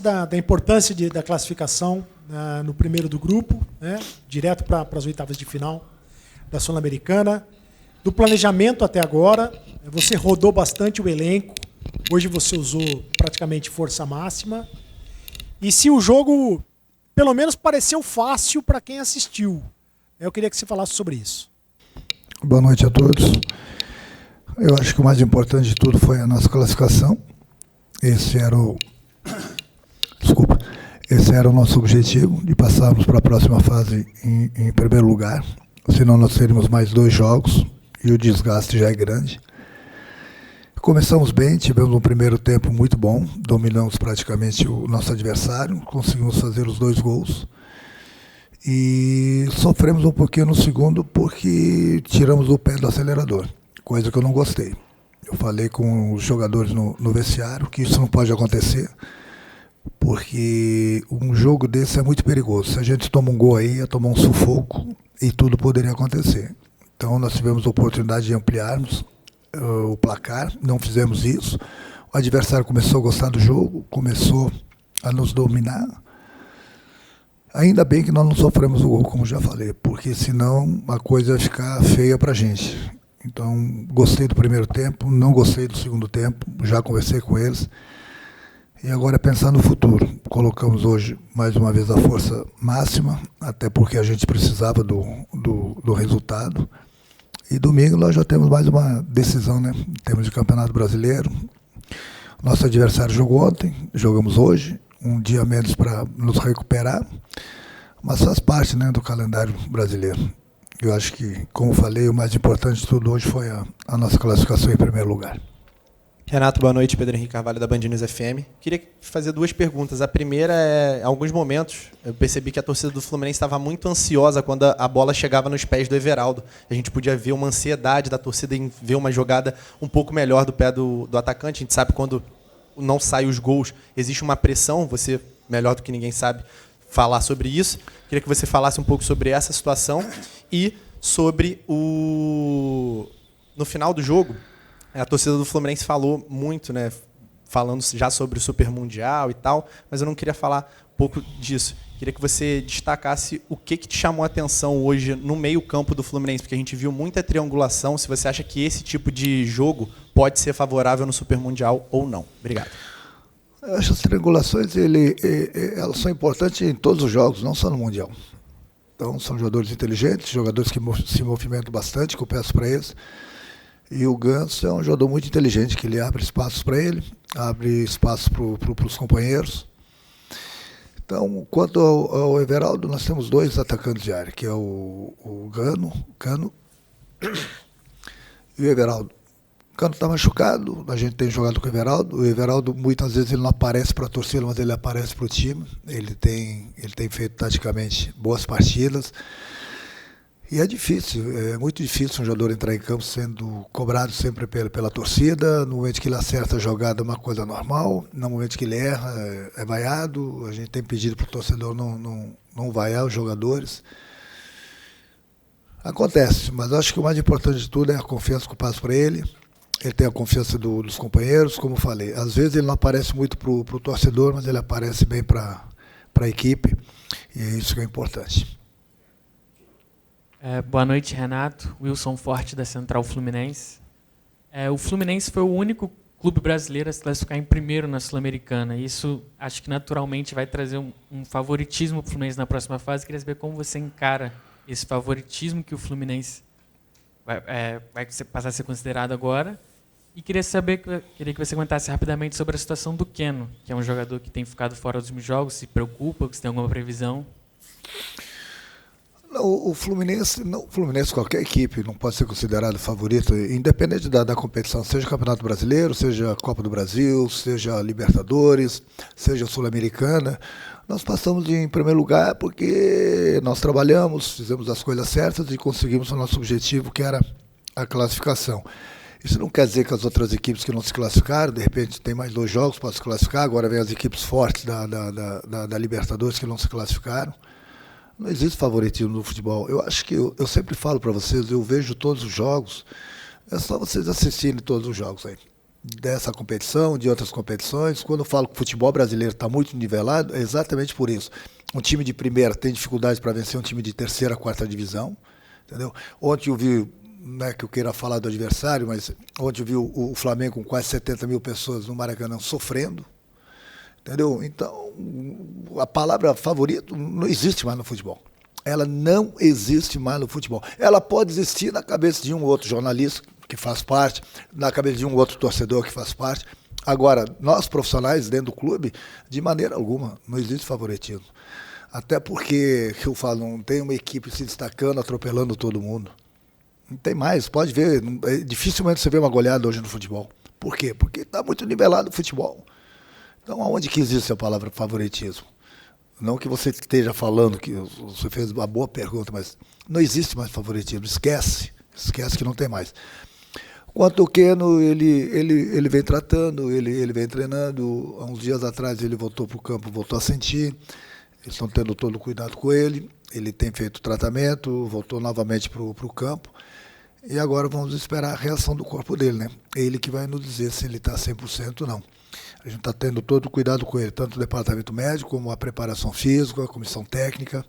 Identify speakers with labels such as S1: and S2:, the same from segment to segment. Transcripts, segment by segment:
S1: Da importância da classificação no primeiro do grupo, né, direto para as oitavas de final da Sul-Americana, do planejamento até agora. Você rodou bastante o elenco, hoje você usou praticamente força máxima, e se o jogo, pelo menos, pareceu fácil para quem assistiu. Eu queria que você falasse sobre isso.
S2: Boa noite a todos. Eu acho que o mais importante de tudo foi a nossa classificação. Esse era o nosso objetivo, de passarmos para a próxima fase em primeiro lugar. Senão nós teríamos mais 2 jogos e o desgaste já é grande. Começamos bem, tivemos um primeiro tempo muito bom, dominamos praticamente o nosso adversário, conseguimos fazer os 2 gols. E sofremos um pouquinho no segundo porque tiramos o pé do acelerador, coisa que eu não gostei. Eu falei com os jogadores no vestiário que isso não pode acontecer, porque um jogo desse é muito perigoso. Se a gente toma um gol aí, ia tomar um sufoco e tudo poderia acontecer. Então nós tivemos a oportunidade de ampliarmos o placar, não fizemos isso. O adversário começou a gostar do jogo, começou a nos dominar. Ainda bem que nós não sofremos o gol, como já falei, porque senão a coisa ia ficar feia para a gente. Então, gostei do primeiro tempo, não gostei do segundo tempo, já conversei com eles. E agora é pensar no futuro. Colocamos hoje, mais uma vez, a força máxima, até porque a gente precisava do resultado. E domingo nós já temos mais uma decisão, né? Em termos de Campeonato Brasileiro. Nosso adversário jogou ontem, jogamos hoje, um dia menos para nos recuperar, mas faz parte, né, do calendário brasileiro. Eu acho que, como falei, o mais importante de tudo hoje foi a nossa classificação em primeiro lugar.
S3: Renato, boa noite. Pedro Henrique Carvalho, da Band News FM. Queria fazer 2 perguntas. A primeira é, em alguns momentos, eu percebi que a torcida do Fluminense estava muito ansiosa quando a bola chegava nos pés do Everaldo. A gente podia ver uma ansiedade da torcida em ver uma jogada um pouco melhor do pé do atacante. A gente sabe quando não saem os gols, existe uma pressão, você, melhor do que ninguém sabe, falar sobre isso. Queria que você falasse um pouco sobre essa situação e sobre no final do jogo, a torcida do Fluminense falou muito, né, falando já sobre o Super Mundial e tal, mas eu não queria falar um pouco disso. Queria que você destacasse o que te chamou a atenção hoje no meio-campo do Fluminense, porque a gente viu muita triangulação. Se você acha que esse tipo de jogo pode ser favorável no Super Mundial ou não. Obrigado.
S2: Eu acho que as triangulações elas são importantes em todos os jogos, não só no Mundial. Então, são jogadores inteligentes, jogadores que se movimentam bastante, que eu peço para eles. E o Ganso é um jogador muito inteligente, que ele abre espaços para ele, abre espaços para os companheiros. Então, quanto ao Everaldo, nós temos 2 atacantes de área, que é o Cano e o Everaldo. O Cano está machucado, a gente tem jogado com o Everaldo. O Everaldo, muitas vezes, ele não aparece para a torcida, mas ele aparece para o time. Ele tem feito, taticamente, boas partidas. E é difícil, é muito difícil um jogador entrar em campo sendo cobrado sempre pela torcida. No momento que ele acerta a jogada é uma coisa normal, no momento que ele erra é vaiado. A gente tem pedido para o torcedor não vaiar os jogadores. Acontece, mas acho que o mais importante de tudo é a confiança que eu passo para ele. Ele tem a confiança dos companheiros, como eu falei. Às vezes ele não aparece muito para o torcedor, mas ele aparece bem para a equipe, e é isso que é importante.
S4: Boa noite, Renato. Wilson Forte, da Central Fluminense. O Fluminense foi o único clube brasileiro a se classificar em primeiro na Sul-Americana. Isso, acho que naturalmente vai trazer um favoritismo para o Fluminense na próxima fase. Queria saber como você encara esse favoritismo que o Fluminense vai passar a ser considerado agora. E queria que você comentasse rapidamente sobre a situação do Keno, que é um jogador que tem ficado fora dos jogos. Se preocupa, se tem alguma previsão?
S2: O Fluminense, qualquer equipe não pode ser considerado favorito, independente da competição, seja Campeonato Brasileiro, seja Copa do Brasil, seja Libertadores, seja Sul-Americana. Nós passamos em primeiro lugar porque nós trabalhamos, fizemos as coisas certas e conseguimos o nosso objetivo, que era a classificação. Isso não quer dizer que as outras equipes que não se classificaram, de repente tem mais 2 jogos para se classificar, agora vem as equipes fortes da Libertadores que não se classificaram. Não existe favoritismo no futebol. Eu acho que, eu sempre falo para vocês, eu vejo todos os jogos, é só vocês assistirem todos os jogos aí. dessa competição, de outras competições. Quando eu falo que o futebol brasileiro está muito nivelado, é exatamente por isso. Um time de primeira tem dificuldade para vencer um time de terceira, quarta divisão. Entendeu? Ontem eu vi, não é que eu queira falar do adversário, mas ontem eu vi o Flamengo com quase 70 mil pessoas no Maracanã sofrendo. Entendeu? Então, a palavra favorito não existe mais no futebol. Ela não existe mais no futebol. Ela pode existir na cabeça de um ou outro jornalista que faz parte, na cabeça de um ou outro torcedor que faz parte. Agora, nós profissionais dentro do clube, de maneira alguma, não existe favoritismo. Até porque, eu falo, não tem uma equipe se destacando, atropelando todo mundo. Não tem mais, pode ver. Dificilmente você vê uma goleada hoje no futebol. Por quê? Porque está muito nivelado o futebol. Então, aonde que existe a palavra favoritismo? Não que você esteja falando, que você fez uma boa pergunta, mas não existe mais favoritismo. Esquece que não tem mais. Quanto ao Keno, ele vem tratando, ele vem treinando. Há uns dias atrás ele voltou para o campo, voltou a sentir. Eles estão tendo todo o cuidado com ele. Ele tem feito tratamento, voltou novamente para o campo. E agora vamos esperar a reação do corpo dele, né? Ele que vai nos dizer se ele está 100% ou não. A gente está tendo todo o cuidado com ele, tanto o departamento médico, como a preparação física, a comissão técnica.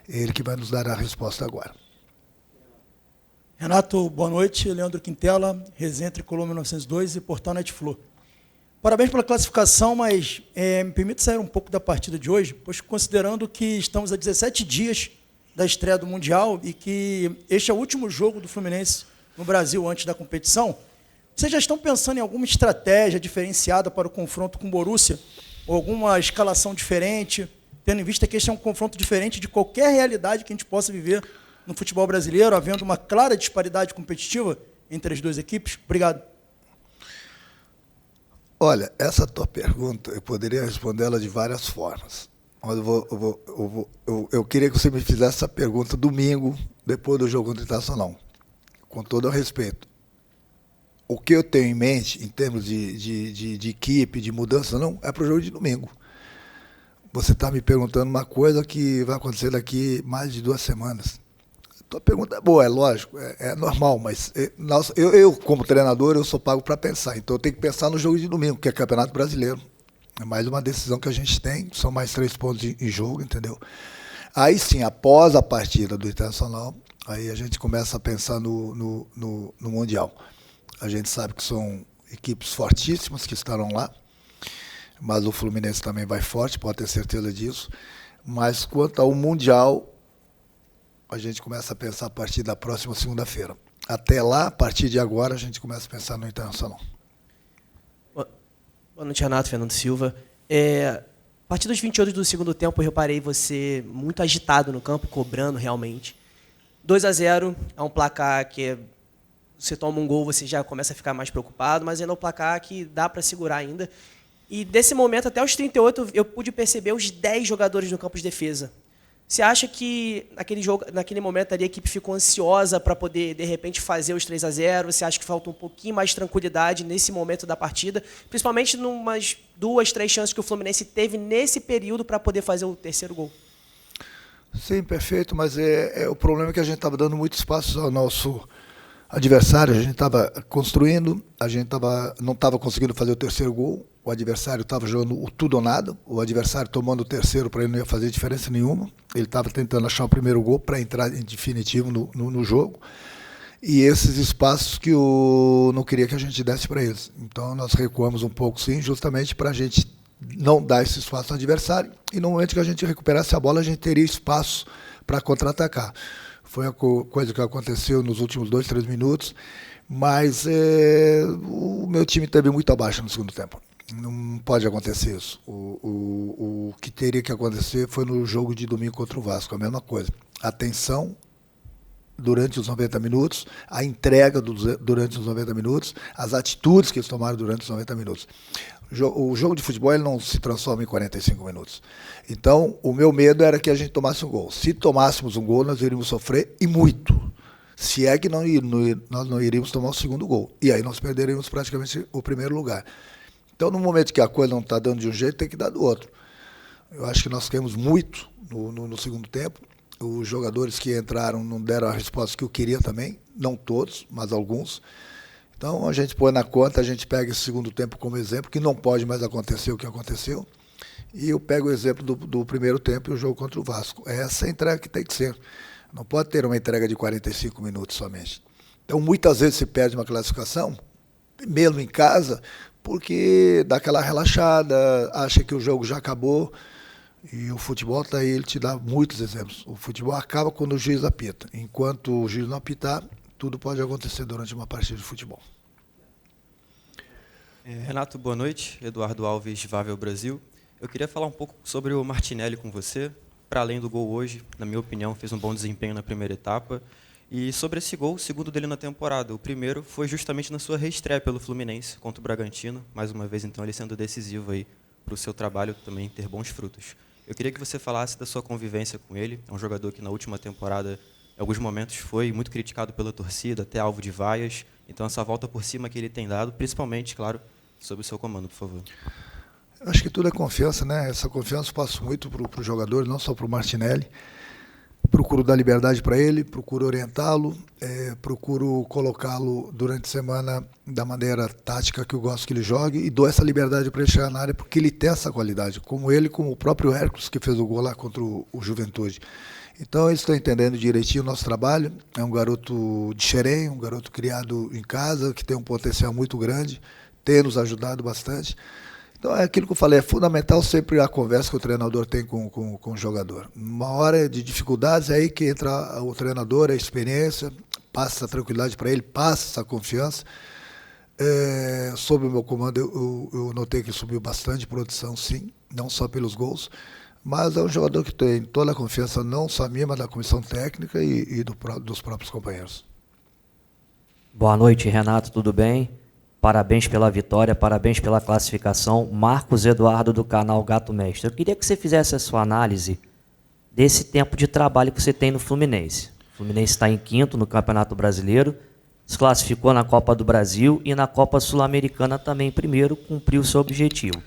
S2: Ele que vai nos dar a resposta agora.
S5: Renato, boa noite. Leandro Quintela, Resenha Tricolor 1902 e Portal Netflix. Parabéns pela classificação, mas me permite sair um pouco da partida de hoje, pois considerando que estamos a 17 dias da estreia do Mundial e que este é o último jogo do Fluminense no Brasil antes da competição, vocês já estão pensando em alguma estratégia diferenciada para o confronto com o Borussia? Ou alguma escalação diferente, tendo em vista que este é um confronto diferente de qualquer realidade que a gente possa viver no futebol brasileiro, havendo uma clara disparidade competitiva entre as duas equipes? Obrigado.
S2: Olha, essa tua pergunta, eu poderia responder ela de várias formas. Mas eu queria que você me fizesse essa pergunta domingo, depois do jogo contra o Internacional. Com todo o respeito. O que eu tenho em mente, em termos de equipe, de mudança, não, é para o jogo de domingo. Você está me perguntando uma coisa que vai acontecer daqui mais de 2 semanas. A tua pergunta é boa, é lógico, é normal, mas eu, como treinador, eu sou pago para pensar. Então eu tenho que pensar no jogo de domingo, que é Campeonato Brasileiro. É mais uma decisão que a gente tem, são mais 3 pontos em jogo, entendeu? Aí sim, após a partida do Internacional, aí a gente começa a pensar no Mundial. A gente sabe que são equipes fortíssimas que estarão lá, mas o Fluminense também vai forte, pode ter certeza disso. Mas quanto ao Mundial, a gente começa a pensar a partir da próxima segunda-feira. Até lá, a partir de agora, a gente começa a pensar no Internacional.
S6: Boa noite, Renato, Fernando Silva. A partir dos 28 do segundo tempo, eu reparei você muito agitado no campo, cobrando realmente. 2-0 é um placar que você toma um gol, você já começa a ficar mais preocupado, mas ainda é um placar que dá para segurar ainda. E desse momento, até os 38, eu pude perceber os 10 jogadores no campo de defesa. Você acha que naquele momento ali, a equipe ficou ansiosa para poder, de repente, fazer os 3-0? Você acha que falta um pouquinho mais de tranquilidade nesse momento da partida? Principalmente em umas 2, 3 chances que o Fluminense teve nesse período para poder fazer o terceiro gol.
S2: Sim, perfeito, mas o problema é que a gente estava dando muito espaço ao nosso adversário, a gente estava construindo, a gente não estava conseguindo fazer o terceiro gol, o adversário estava jogando o tudo ou nada, o adversário tomando o terceiro para ele não ia fazer diferença nenhuma, ele estava tentando achar o primeiro gol para entrar em definitivo no jogo, e esses espaços que eu não queria que a gente desse para eles. Então nós recuamos um pouco sim, justamente para a gente não dar esse espaço ao adversário, e no momento que a gente recuperasse a bola, a gente teria espaço para contra-atacar. Foi a coisa que aconteceu nos últimos 2, 3 minutos, mas o meu time teve muito abaixo no segundo tempo. Não pode acontecer isso. O que teria que acontecer foi no jogo de domingo contra o Vasco, a mesma coisa. A tensão durante os 90 minutos, a entrega durante os 90 minutos, as atitudes que eles tomaram durante os 90 minutos. O jogo de futebol ele não se transforma em 45 minutos. Então, o meu medo era que a gente tomasse um gol. Se tomássemos um gol, nós iríamos sofrer, e muito. Se é que nós não iríamos tomar o segundo gol. E aí nós perderíamos praticamente o primeiro lugar. Então, no momento que a coisa não está dando de um jeito, tem que dar do outro. Eu acho que nós caímos muito no segundo tempo. Os jogadores que entraram não deram a resposta que eu queria também. Não todos, mas alguns. Então, a gente põe na conta, a gente pega esse segundo tempo como exemplo, que não pode mais acontecer o que aconteceu, e eu pego o exemplo do primeiro tempo e o jogo contra o Vasco. Essa é a entrega que tem que ser. Não pode ter uma entrega de 45 minutos somente. Então, muitas vezes se perde uma classificação, mesmo em casa, porque dá aquela relaxada, acha que o jogo já acabou, e o futebol está aí, ele te dá muitos exemplos. O futebol acaba quando o juiz apita. Enquanto o juiz não apitar, tudo pode acontecer durante uma partida de futebol.
S7: Renato, boa noite. Eduardo Alves, Vável Brasil. Eu queria falar um pouco sobre o Martinelli com você. Para além do gol hoje, na minha opinião, fez um bom desempenho na primeira etapa. E sobre esse gol, o segundo dele na temporada. O primeiro foi justamente na sua reestreia pelo Fluminense contra o Bragantino. Mais uma vez, então, ele sendo decisivo aí para o seu trabalho também ter bons frutos. Eu queria que você falasse da sua convivência com ele. É um jogador que na última temporada, em alguns momentos, foi muito criticado pela torcida, até alvo de vaias. Então, essa volta por cima que ele tem dado, principalmente, claro, sob o seu comando, por favor.
S2: Acho que tudo é confiança, né? Essa confiança eu passo muito para o jogador, não só para o Martinelli. Procuro dar liberdade para ele, procuro orientá-lo, procuro colocá-lo durante a semana da maneira tática que eu gosto que ele jogue e dou essa liberdade para ele chegar na área porque ele tem essa qualidade, como ele, como o próprio Hércules que fez o gol lá contra o Juventude. Então eles estão entendendo direitinho o nosso trabalho, é um garoto de Xerém, um garoto criado em casa, que tem um potencial muito grande, tem nos ajudado bastante. Então, é aquilo que eu falei, é fundamental sempre a conversa que o treinador tem com o jogador. Uma hora de dificuldades, é aí que entra o treinador, a experiência, passa essa tranquilidade para ele, passa essa confiança. Sob o meu comando, eu notei que subiu bastante produção, sim, não só pelos gols, mas é um jogador que tem toda a confiança, não só minha, mas da comissão técnica e dos próprios companheiros.
S8: Boa noite, Renato, tudo bem? Parabéns pela vitória, parabéns pela classificação. Marcos Eduardo, do canal Gato Mestre. Eu queria que você fizesse a sua análise desse tempo de trabalho que você tem no Fluminense. O Fluminense está em quinto no Campeonato Brasileiro, se classificou na Copa do Brasil e na Copa Sul-Americana também primeiro, cumpriu o seu objetivo.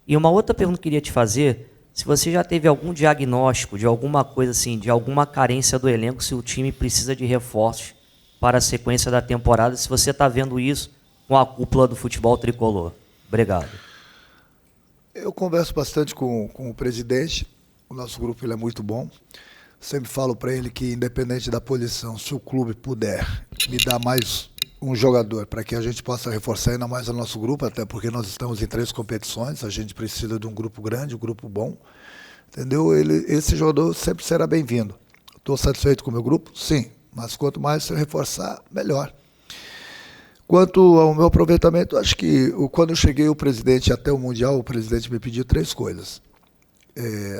S8: E uma outra pergunta que eu queria te fazer, se você já teve algum diagnóstico de alguma coisa assim, de alguma carência do elenco, se o time precisa de reforços para a sequência da temporada, se você está vendo isso com a cúpula do futebol tricolor. Obrigado.
S2: Eu converso bastante com o presidente, o nosso grupo ele é muito bom. Sempre falo para ele que, independente da posição, se o clube puder me dar mais um jogador para que a gente possa reforçar ainda mais o nosso grupo, até porque nós estamos em 3 competições, a gente precisa de um grupo grande, um grupo bom. Entendeu? Esse jogador sempre será bem-vindo. Estou satisfeito com o meu grupo? Sim, mas quanto mais se reforçar, melhor. Quanto ao meu aproveitamento, acho que quando eu cheguei, o presidente, até o Mundial, o presidente me pediu 3 coisas.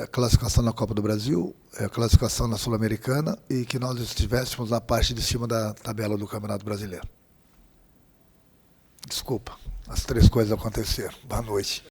S2: A classificação na Copa do Brasil, a classificação na Sul-Americana e que nós estivéssemos na parte de cima da tabela do Campeonato Brasileiro. Desculpa, as 3 coisas aconteceram. Boa noite.